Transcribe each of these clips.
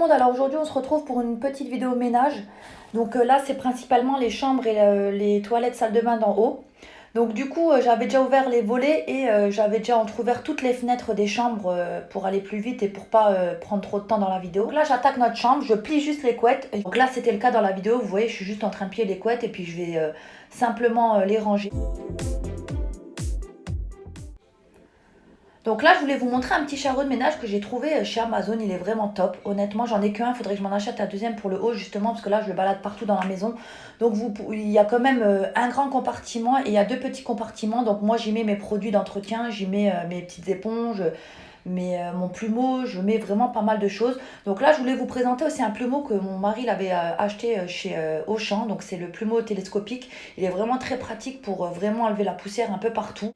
monde, alors aujourd'hui on se retrouve pour une petite vidéo ménage. Donc là c'est principalement les chambres et les toilettes salle de bain d'en haut. Donc du coup j'avais déjà ouvert les volets et j'avais déjà entrouvert toutes les fenêtres des chambres pour aller plus vite et pour pas prendre trop de temps dans la vidéo. Donc là j'attaque notre chambre, je plie juste les couettes. Donc là c'était le cas dans la vidéo, vous voyez je suis juste en train de plier les couettes et puis je vais simplement les ranger. Donc là, je voulais vous montrer un petit chariot de ménage que j'ai trouvé chez Amazon. Il est vraiment top. Honnêtement, j'en ai qu'un. Il faudrait que je m'en achète un deuxième pour le haut, justement, parce que là, je le balade partout dans la maison. Donc, il y a quand même un grand compartiment et il y a deux petits compartiments. Donc, moi, j'y mets mes produits d'entretien, j'y mets mes petites éponges, mon plumeau, je mets vraiment pas mal de choses. Donc là, je voulais vous présenter aussi un plumeau que mon mari l'avait acheté chez Auchan. Donc, c'est le plumeau télescopique. Il est vraiment très pratique pour vraiment enlever la poussière un peu partout.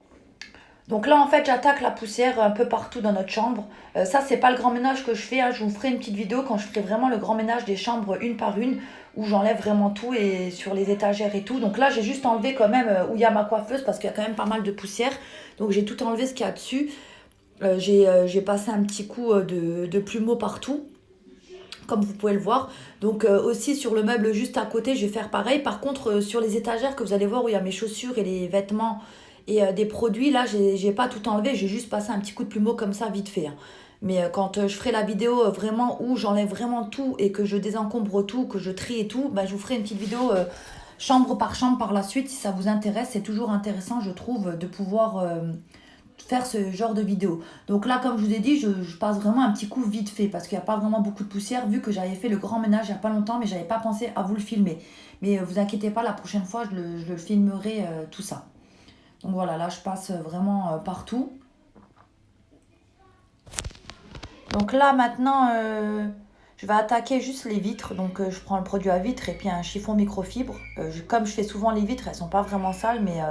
Donc là en fait j'attaque la poussière un peu partout dans notre chambre. Ça c'est pas le grand ménage que je fais, hein. Je vous ferai une petite vidéo quand je ferai vraiment le grand ménage des chambres une par une, où j'enlève vraiment tout et sur les étagères et tout. Donc là j'ai juste enlevé quand même où il y a ma coiffeuse parce qu'il y a quand même pas mal de poussière. Donc j'ai tout enlevé ce qu'il y a dessus. J'ai passé un petit coup de plumeau partout, comme vous pouvez le voir. Donc aussi sur le meuble juste à côté je vais faire pareil. Par contre sur les étagères que vous allez voir où il y a mes chaussures et les vêtements et des produits, là j'ai pas tout enlevé, j'ai juste passé un petit coup de plumeau comme ça vite fait, hein. Mais quand je ferai la vidéo vraiment où j'enlève vraiment tout et que je désencombre tout, que je trie et tout, bah, je vous ferai une petite vidéo chambre par chambre par la suite si ça vous intéresse. C'est toujours intéressant je trouve de pouvoir faire ce genre de vidéo. Donc là comme je vous ai dit, je passe vraiment un petit coup vite fait parce qu'il n'y a pas vraiment beaucoup de poussière vu que j'avais fait le grand ménage il n'y a pas longtemps, mais j'avais pas pensé à vous le filmer. Mais vous inquiétez pas, la prochaine fois je le filmerai tout ça. Donc voilà, là je passe vraiment partout. Donc là maintenant, je vais attaquer juste les vitres. Donc je prends le produit à vitre et puis un chiffon microfibre. Comme je fais souvent les vitres, elles sont pas vraiment sales, mais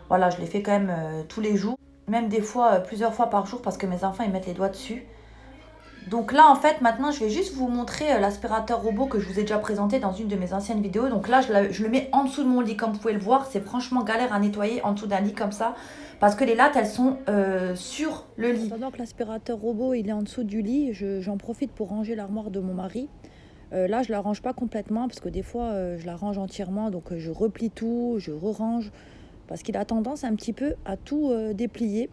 voilà, je les fais quand même tous les jours. Même des fois, plusieurs fois par jour parce que mes enfants ils mettent les doigts dessus. Donc là en fait maintenant je vais juste vous montrer l'aspirateur robot que je vous ai déjà présenté dans une de mes anciennes vidéos. Donc là je le mets en dessous de mon lit comme vous pouvez le voir. C'est franchement galère à nettoyer en dessous d'un lit comme ça parce que les lattes elles sont sur le lit. Pendant que l'aspirateur robot il est en dessous du lit, j'en profite pour ranger l'armoire de mon mari. Là je la range pas complètement parce que des fois je la range entièrement, donc je replie tout, je re-range parce qu'il a tendance un petit peu à tout déplier.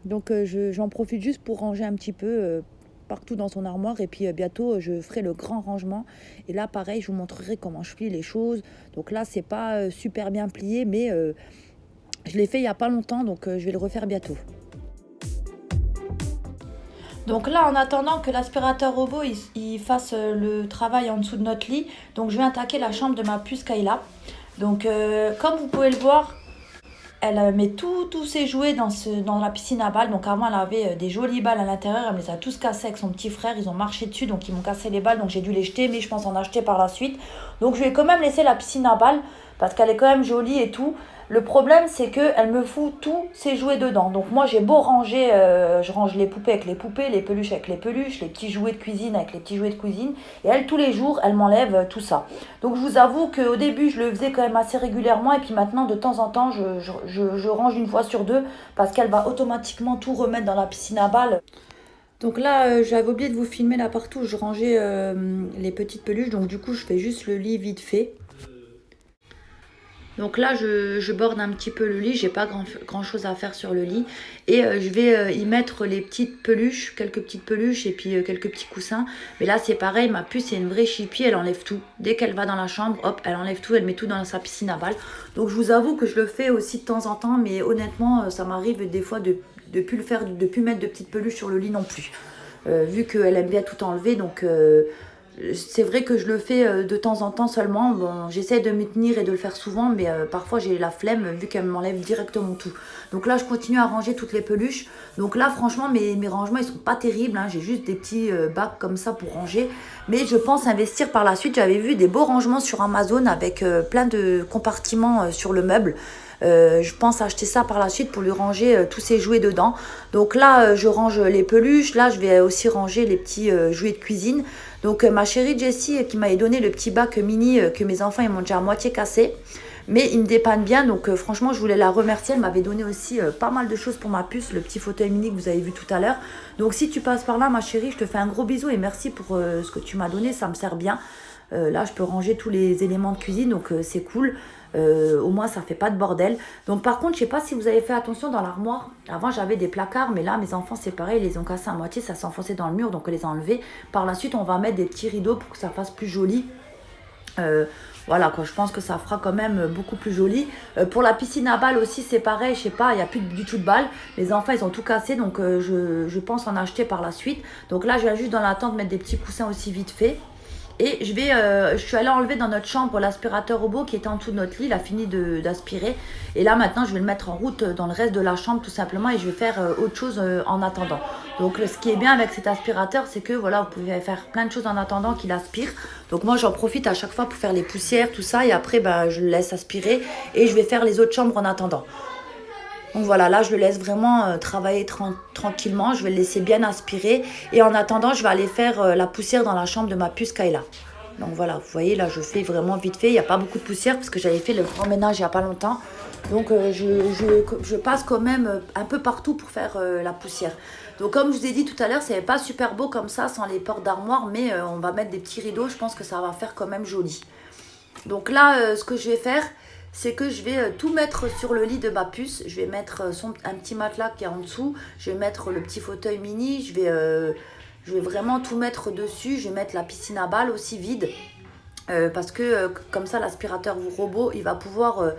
Donc j'en profite juste pour ranger un petit peu partout dans son armoire et puis bientôt je ferai le grand rangement et là pareil je vous montrerai comment je plie les choses. Donc là c'est pas super bien plié, mais je l'ai fait il y a pas longtemps, donc je vais le refaire bientôt. Donc là en attendant que l'aspirateur robot il fasse le travail en dessous de notre lit, donc je vais attaquer la chambre de ma puce Kayla. Donc comme vous pouvez le voir, elle met tous ses jouets dans la piscine à balles. Donc avant elle avait des jolies balles à l'intérieur, elle me les a tous cassées avec son petit frère, ils ont marché dessus donc ils m'ont cassé les balles, donc j'ai dû les jeter, mais je pense en acheter par la suite. Donc je vais quand même laisser la piscine à balles parce qu'elle est quand même jolie et tout. Le problème c'est qu'elle me fout tous ses jouets dedans. Donc moi j'ai beau ranger, je range les poupées avec les poupées, les peluches avec les peluches, les petits jouets de cuisine avec les petits jouets de cuisine. Et elle tous les jours elle m'enlève tout ça. Donc je vous avoue qu'au début je le faisais quand même assez régulièrement et puis maintenant de temps en temps je range une fois sur deux parce qu'elle va automatiquement tout remettre dans la piscine à balles. Donc là j'avais oublié de vous filmer là partout où je rangeais les petites peluches, donc du coup je fais juste le lit vite fait. Donc là je borde un petit peu le lit, j'ai pas grand chose à faire sur le lit. Et je vais y mettre les petites peluches, quelques petites peluches et puis quelques petits coussins. Mais là c'est pareil, ma puce c'est une vraie chipie, elle enlève tout. Dès qu'elle va dans la chambre, hop, elle enlève tout, elle met tout dans sa piscine à balles. Donc je vous avoue que je le fais aussi de temps en temps, mais honnêtement ça m'arrive des fois de plus le faire, de plus mettre de petites peluches sur le lit non plus. Vu qu'elle aime bien tout enlever, donc... c'est vrai que je le fais de temps en temps seulement. Bon, j'essaie de m'y tenir et de le faire souvent, mais parfois j'ai la flemme vu qu'elle m'enlève directement tout. Donc là je continue à ranger toutes les peluches. Donc là franchement mes rangements ils sont pas terribles, hein. J'ai juste des petits bacs comme ça pour ranger. Mais je pense investir par la suite. J'avais vu des beaux rangements sur Amazon avec plein de compartiments sur le meuble. Je pense acheter ça par la suite pour lui ranger tous ses jouets dedans. Donc là je range les peluches. Là je vais aussi ranger les petits jouets de cuisine. Donc ma chérie Jessie qui m'avait donné le petit bac mini que mes enfants ils m'ont déjà à moitié cassé. Mais il me dépanne bien, donc franchement, je voulais la remercier. Elle m'avait donné aussi pas mal de choses pour ma puce, le petit fauteuil mini que vous avez vu tout à l'heure. Donc si tu passes par là, ma chérie, je te fais un gros bisou et merci pour ce que tu m'as donné, ça me sert bien. Là, je peux ranger tous les éléments de cuisine, donc c'est cool. Au moins, ça fait pas de bordel. Donc par contre, je sais pas si vous avez fait attention dans l'armoire. Avant, j'avais des placards, mais là, mes enfants, c'est pareil, ils les ont cassés à moitié, ça s'est enfoncé dans le mur, donc on les a enlevés. Par la suite, on va mettre des petits rideaux pour que ça fasse plus joli. Voilà quoi, je pense que ça fera quand même beaucoup plus joli. Pour la piscine à balles aussi, c'est pareil, je sais pas, il n'y a plus du tout de balles. Les enfants, ils ont tout cassé, donc je pense en acheter par la suite. Donc là, je viens juste dans l'attente mettre des petits coussins aussi vite fait. Et je suis allée enlever dans notre chambre l'aspirateur robot qui était en dessous de notre lit. Il a fini d'aspirer. Et là, maintenant, je vais le mettre en route dans le reste de la chambre tout simplement. Et je vais faire autre chose en attendant. Donc, ce qui est bien avec cet aspirateur, c'est que voilà, vous pouvez faire plein de choses en attendant qu'il aspire. Donc, moi, j'en profite à chaque fois pour faire les poussières, tout ça. Et après, je le laisse aspirer. Et je vais faire les autres chambres en attendant. Donc voilà, là, je le laisse vraiment travailler tranquillement. Je vais le laisser bien aspirer. Et en attendant, je vais aller faire la poussière dans la chambre de ma puce Kayla. Donc voilà, vous voyez, là, je fais vraiment vite fait. Il n'y a pas beaucoup de poussière parce que j'avais fait le grand ménage il n'y a pas longtemps. Donc je passe quand même un peu partout pour faire la poussière. Donc comme je vous ai dit tout à l'heure, c'est pas super beau comme ça, sans les portes d'armoire. Mais on va mettre des petits rideaux. Je pense que ça va faire quand même joli. Donc là, ce que je vais faire, c'est que je vais tout mettre sur le lit de ma puce. Je vais mettre un petit matelas qui est en dessous. Je vais mettre le petit fauteuil mini. Je vais vraiment tout mettre dessus. Je vais mettre la piscine à balles aussi vide. Parce que comme ça, l'aspirateur robot, il va pouvoir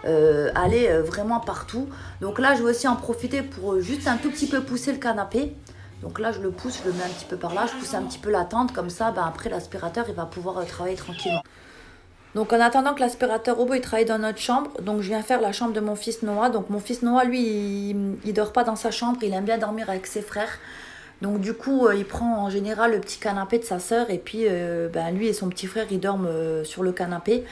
aller vraiment partout. Donc là, je vais aussi en profiter pour juste un tout petit peu pousser le canapé. Donc là, je le pousse, je le mets un petit peu par là. Je pousse un petit peu la tente. Comme ça, après, l'aspirateur, il va pouvoir travailler tranquillement. Donc en attendant que l'aspirateur robot il travaille dans notre chambre, donc je viens faire la chambre de mon fils Noah. Donc mon fils Noah, lui, il dort pas dans sa chambre, il aime bien dormir avec ses frères. Donc du coup, il prend en général le petit canapé de sa sœur et puis lui et son petit frère, ils dorment sur le canapé.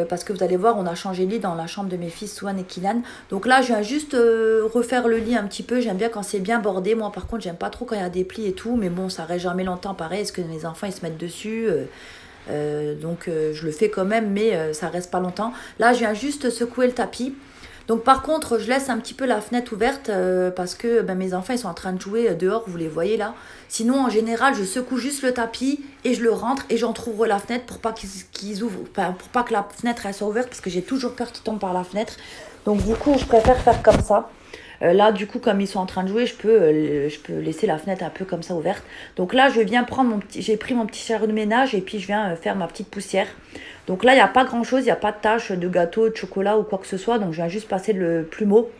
Parce que vous allez voir, on a changé de lit dans la chambre de mes fils Swan et Kylian. Donc là, je viens juste refaire le lit un petit peu. J'aime bien quand c'est bien bordé. Moi, par contre, j'aime pas trop quand il y a des plis et tout. Mais bon, ça reste jamais longtemps pareil. Est-ce que mes enfants, ils se mettent dessus donc je le fais quand même, mais ça reste pas longtemps. Là, je viens juste secouer le tapis. Donc par contre, je laisse un petit peu la fenêtre ouverte parce que mes enfants ils sont en train de jouer dehors, vous les voyez là. Sinon, en général, je secoue juste le tapis et je le rentre et j'entrouvre la fenêtre pour pas qu'ils ouvrent, enfin, pour pas que la fenêtre elle soit ouverte parce que j'ai toujours peur qu'ils tombent par la fenêtre. Donc du coup, je préfère faire comme ça. Là, du coup, comme ils sont en train de jouer, je peux laisser la fenêtre un peu comme ça ouverte. Donc là, je viens prendre j'ai pris mon petit chariot de ménage et puis je viens faire ma petite poussière. Donc là, il n'y a pas grand chose, il n'y a pas de tache de gâteau, de chocolat ou quoi que ce soit. Donc je viens juste passer le plumeau.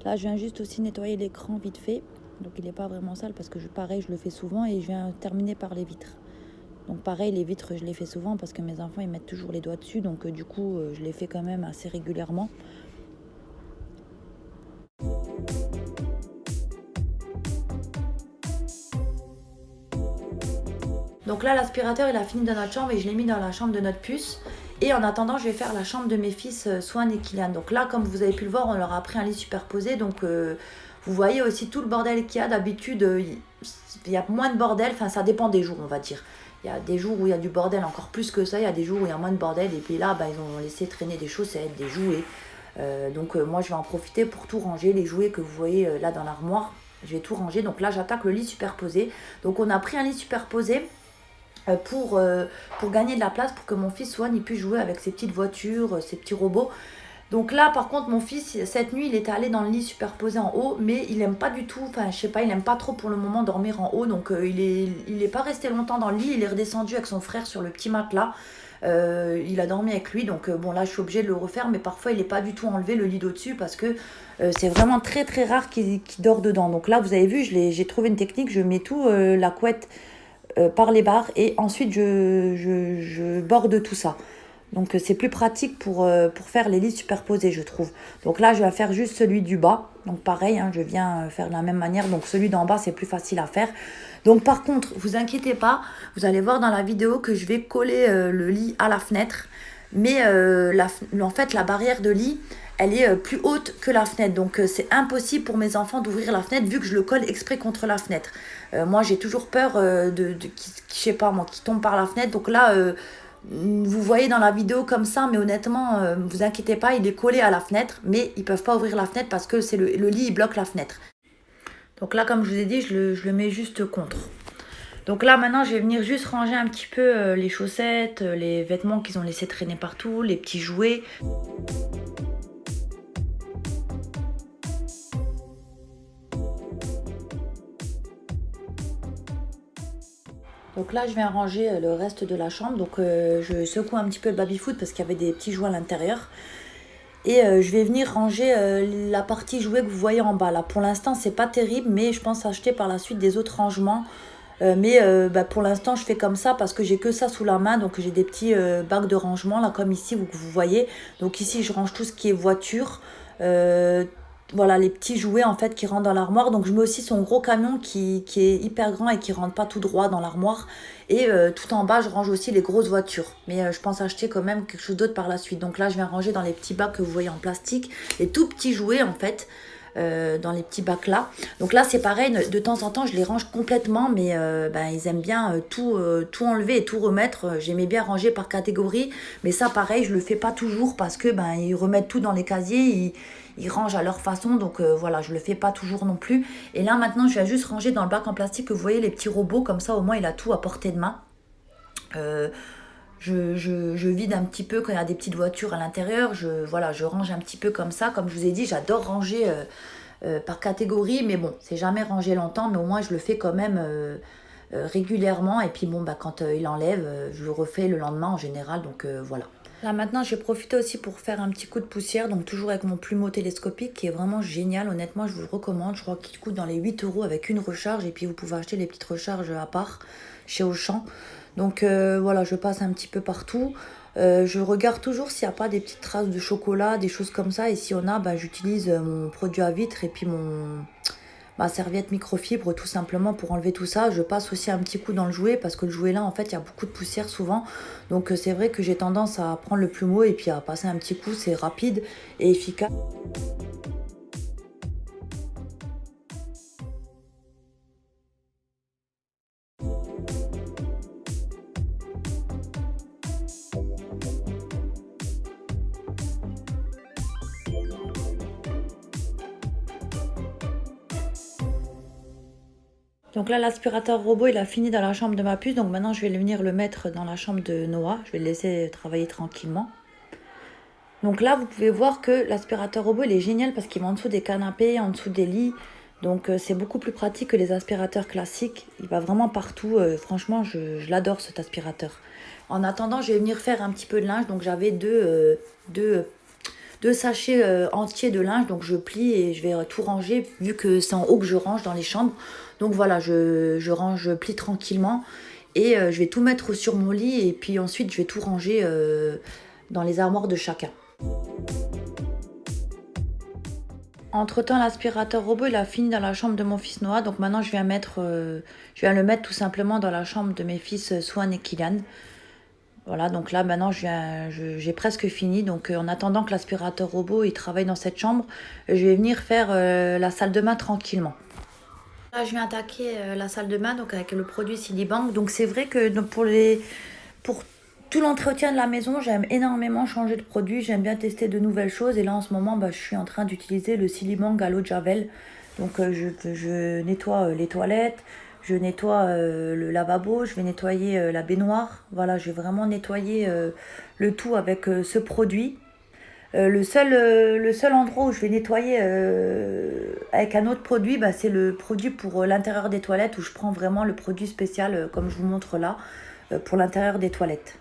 Là, je viens juste aussi nettoyer l'écran vite fait. Donc il n'est pas vraiment sale parce que pareil, je le fais souvent et je viens terminer par les vitres. Donc pareil, les vitres, je les fais souvent parce que mes enfants, ils mettent toujours les doigts dessus. Donc du coup, je les fais quand même assez régulièrement. Donc là, l'aspirateur, il a fini dans notre chambre et je l'ai mis dans la chambre de notre puce. Et en attendant, je vais faire la chambre de mes fils Swan et Kylian. Donc là, comme vous avez pu le voir, on leur a pris un lit superposé. Donc vous voyez aussi tout le bordel qu'il y a. D'habitude, il y a moins de bordel. Enfin, ça dépend des jours, on va dire. Il y a des jours où il y a du bordel encore plus que ça. Il y a des jours où il y a moins de bordel. Et puis là, ils ont laissé traîner des chaussettes, des jouets. Donc moi, je vais en profiter pour tout ranger. Les jouets que vous voyez là dans l'armoire, je vais tout ranger. Donc là, j'attaque le lit superposé. Donc on a pris un lit superposé. Pour gagner de la place pour que mon fils Swan il puisse jouer avec ses petites voitures, ses petits robots. Donc là par contre mon fils cette nuit il était allé dans le lit superposé en haut mais il aime pas du tout, enfin je sais pas, il aime pas trop pour le moment dormir en haut donc il est pas resté longtemps dans le lit, il est redescendu avec son frère sur le petit matelas. Il a dormi avec lui donc bon là je suis obligée de le refaire mais parfois il est pas du tout enlevé le lit d'au-dessus parce que c'est vraiment très très rare qu'il dort dedans. Donc là vous avez vu j'ai trouvé une technique, je mets tout la couette par les barres et ensuite je borde tout ça. Donc c'est plus pratique pour faire les lits superposés, je trouve. Donc là, je vais faire juste celui du bas. Donc pareil, hein, je viens faire de la même manière. Donc celui d'en bas, c'est plus facile à faire. Donc par contre, vous inquiétez pas, vous allez voir dans la vidéo que je vais coller le lit à la fenêtre. Mais en fait, la barrière de lit, elle est plus haute que la fenêtre. Donc c'est impossible pour mes enfants d'ouvrir la fenêtre vu que je le colle exprès contre la fenêtre. Moi, j'ai toujours peur je sais pas moi, qui tombe par la fenêtre. Donc là, vous voyez dans la vidéo comme ça, mais honnêtement, vous inquiétez pas, il est collé à la fenêtre, mais ils peuvent pas ouvrir la fenêtre parce que c'est le lit, il bloque la fenêtre. Donc là, comme je vous ai dit, je le mets juste contre. Donc là, maintenant, je vais venir juste ranger un petit peu les chaussettes, les vêtements qu'ils ont laissé traîner partout, les petits jouets. Donc là, je viens ranger le reste de la chambre. Donc je secoue un petit peu le baby-foot parce qu'il y avait des petits jouets à l'intérieur. Et je vais venir ranger la partie jouets que vous voyez en bas. Là, pour l'instant, c'est pas terrible, mais je pense acheter par la suite des autres rangements. Mais pour l'instant, je fais comme ça parce que j'ai que ça sous la main. Donc j'ai des petits bacs de rangement, là, comme ici, vous voyez. Donc ici, je range tout ce qui est voiture. Voilà, les petits jouets en fait qui rentrent dans l'armoire. Donc je mets aussi son gros camion qui est hyper grand et qui rentre pas tout droit dans l'armoire. Et tout en bas, je range aussi les grosses voitures. Mais je pense acheter quand même quelque chose d'autre par la suite. Donc là, je viens ranger dans les petits bacs que vous voyez en plastique. Les tout petits jouets en fait. Dans les petits bacs là. Donc là c'est pareil, de temps en temps je les range complètement, mais ils aiment bien tout enlever et tout remettre. J'aimais bien ranger par catégorie, mais ça pareil je le fais pas toujours parce que ils remettent tout dans les casiers, ils rangent à leur façon, donc voilà, je le fais pas toujours non plus. Et là maintenant je vais juste ranger dans le bac en plastique que vous voyez, les petits robots, comme ça au moins il a tout à portée de main. Je vide un petit peu quand il y a des petites voitures à l'intérieur. Je range un petit peu comme ça. Comme je vous ai dit, j'adore ranger par catégorie. Mais bon, c'est jamais rangé longtemps. Mais au moins, je le fais quand même régulièrement. Et puis bon, quand il enlève, je le refais le lendemain en général. Donc voilà. Là maintenant, j'ai profité aussi pour faire un petit coup de poussière. Donc toujours avec mon plumeau télescopique qui est vraiment génial. Honnêtement, je vous le recommande. Je crois qu'il coûte dans les 8 € avec une recharge. Et puis vous pouvez acheter les petites recharges à part chez Auchan. Donc voilà, je passe un petit peu partout. Je regarde toujours s'il n'y a pas des petites traces de chocolat, des choses comme ça. Et s'il y en a, j'utilise mon produit à vitre et puis ma serviette microfibre tout simplement pour enlever tout ça. Je passe aussi un petit coup dans le jouet parce que le jouet là, en fait, il y a beaucoup de poussière souvent. Donc c'est vrai que j'ai tendance à prendre le plumeau et puis à passer un petit coup. C'est rapide et efficace. Donc là, l'aspirateur robot, il a fini dans la chambre de ma puce. Donc maintenant, je vais venir le mettre dans la chambre de Noah. Je vais le laisser travailler tranquillement. Donc là, vous pouvez voir que l'aspirateur robot, il est génial parce qu'il va en dessous des canapés, en dessous des lits. Donc c'est beaucoup plus pratique que les aspirateurs classiques. Il va vraiment partout. Franchement, je l'adore cet aspirateur. En attendant, je vais venir faire un petit peu de linge. Donc j'avais deux sachets entiers de linge. Donc je plie et je vais tout ranger vu que c'est en haut que je range dans les chambres. Donc voilà, je range, je plie tranquillement. Et je vais tout mettre sur mon lit. Et puis ensuite, je vais tout ranger dans les armoires de chacun. Entre temps, l'aspirateur robot il a fini dans la chambre de mon fils Noah. Donc maintenant je viens le mettre tout simplement dans la chambre de mes fils Swan et Kylian. Voilà, donc là maintenant j'ai presque fini. Donc en attendant que l'aspirateur robot il travaille dans cette chambre, je vais venir faire la salle de bain tranquillement. Là je viens attaquer la salle de bain donc avec le produit Silibank. Donc c'est vrai que pour tout l'entretien de la maison, j'aime énormément changer de produit, j'aime bien tester de nouvelles choses. Et là en ce moment, je suis en train d'utiliser le Silibank à l'eau de Javel. Donc je nettoie les toilettes, je nettoie le lavabo, je vais nettoyer la baignoire. Voilà, je vais vraiment nettoyer le tout avec ce produit. Le seul endroit où je vais nettoyer avec un autre produit, c'est le produit pour l'intérieur des toilettes où je prends vraiment le produit spécial comme je vous montre là pour l'intérieur des toilettes.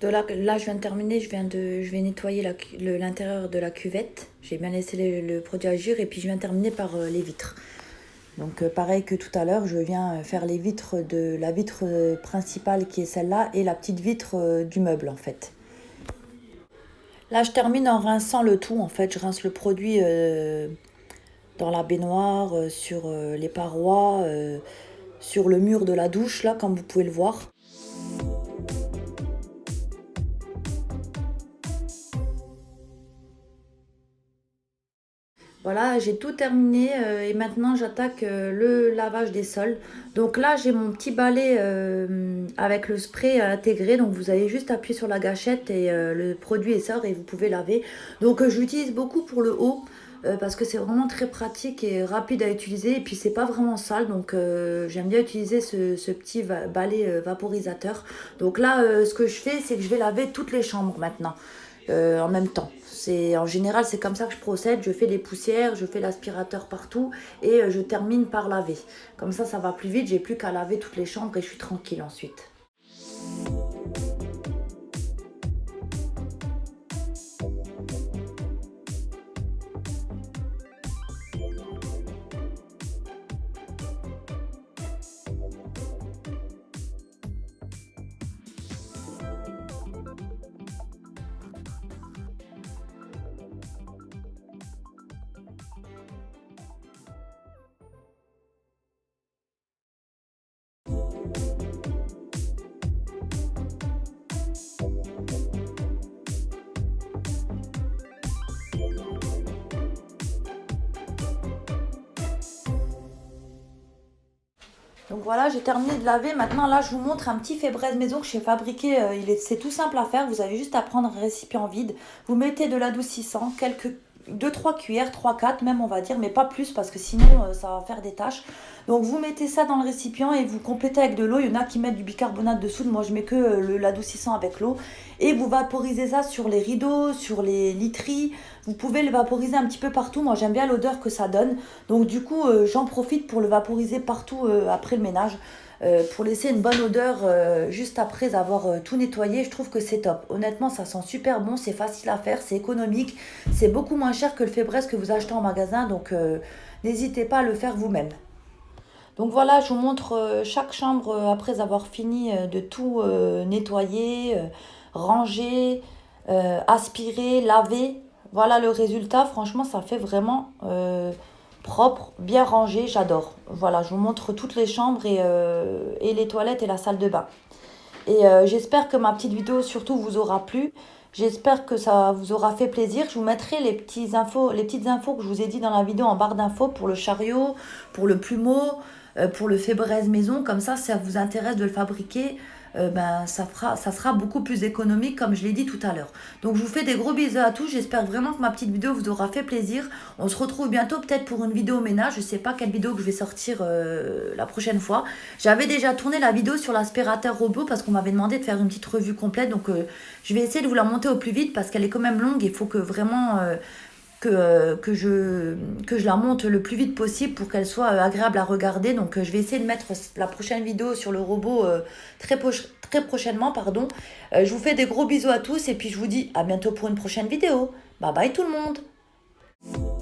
Là, je viens de terminer, je vais nettoyer l'intérieur de la cuvette. J'ai bien laissé le produit agir et puis je viens de terminer par les vitres. Donc pareil que tout à l'heure, je viens faire les vitres de la vitre principale qui est celle-là et la petite vitre du meuble en fait. Là, je termine en rinçant le tout. En fait, je rince le produit dans la baignoire, sur les parois, sur le mur de la douche, là, comme vous pouvez le voir. Voilà, j'ai tout terminé et maintenant j'attaque le lavage des sols. Donc là, j'ai mon petit balai avec le spray intégré. Donc vous allez juste appuyer sur la gâchette et le produit sort et vous pouvez laver. Donc je l'utilise beaucoup pour le haut parce que c'est vraiment très pratique et rapide à utiliser. Et puis c'est pas vraiment sale. Donc j'aime bien utiliser ce petit balai vaporisateur. Donc là, ce que je fais, c'est que je vais laver toutes les chambres maintenant. En même temps. En général, c'est comme ça que je procède. Je fais les poussières, je fais l'aspirateur partout et je termine par laver. Comme ça va plus vite. J'ai plus qu'à laver toutes les chambres et je suis tranquille ensuite. Donc voilà, j'ai terminé de laver. Maintenant, là, je vous montre un petit fait braise maison que j'ai fabriqué. C'est tout simple à faire. Vous avez juste à prendre un récipient vide. Vous mettez de l'adoucissant, quelques 2-3 cuillères, 3-4 même on va dire, mais pas plus parce que sinon ça va faire des taches. Donc vous mettez ça dans le récipient et vous complétez avec de l'eau. Il y en a qui mettent du bicarbonate de soude. Moi, je mets que l'adoucissant avec l'eau. Et vous vaporisez ça sur les rideaux, sur les literies. Vous pouvez le vaporiser un petit peu partout. Moi, j'aime bien l'odeur que ça donne. Donc du coup, j'en profite pour le vaporiser partout après le ménage. Pour laisser une bonne odeur juste après avoir tout nettoyé. Je trouve que c'est top. Honnêtement, ça sent super bon, c'est facile à faire, c'est économique. C'est beaucoup moins cher que le fait braise que vous achetez en magasin. Donc n'hésitez pas à le faire vous-même. Donc voilà, je vous montre chaque chambre après avoir fini de tout nettoyer, ranger, aspirer, laver. Voilà le résultat. Franchement, ça fait vraiment propre, bien rangé. J'adore. Voilà, je vous montre toutes les chambres et les toilettes et la salle de bain. Et j'espère que ma petite vidéo surtout vous aura plu. J'espère que ça vous aura fait plaisir. Je vous mettrai les petites infos que je vous ai dit dans la vidéo en barre d'infos pour le chariot, pour le plumeau, pour le fait braise maison. Comme ça, si ça vous intéresse de le fabriquer, ça sera beaucoup plus économique comme je l'ai dit tout à l'heure. Donc je vous fais des gros bisous à tous. J'espère vraiment que ma petite vidéo vous aura fait plaisir. On se retrouve bientôt peut-être pour une vidéo ménage. Je ne sais pas quelle vidéo que je vais sortir la prochaine fois. J'avais déjà tourné la vidéo sur l'aspirateur robot parce qu'on m'avait demandé de faire une petite revue complète. Donc je vais essayer de vous la monter au plus vite parce qu'elle est quand même longue. Il faut que vraiment que je la monte le plus vite possible pour qu'elle soit agréable à regarder. Donc je vais essayer de mettre la prochaine vidéo sur le robot très prochainement. Pardon. Je vous fais des gros bisous à tous et puis je vous dis à bientôt pour une prochaine vidéo. Bye bye tout le monde.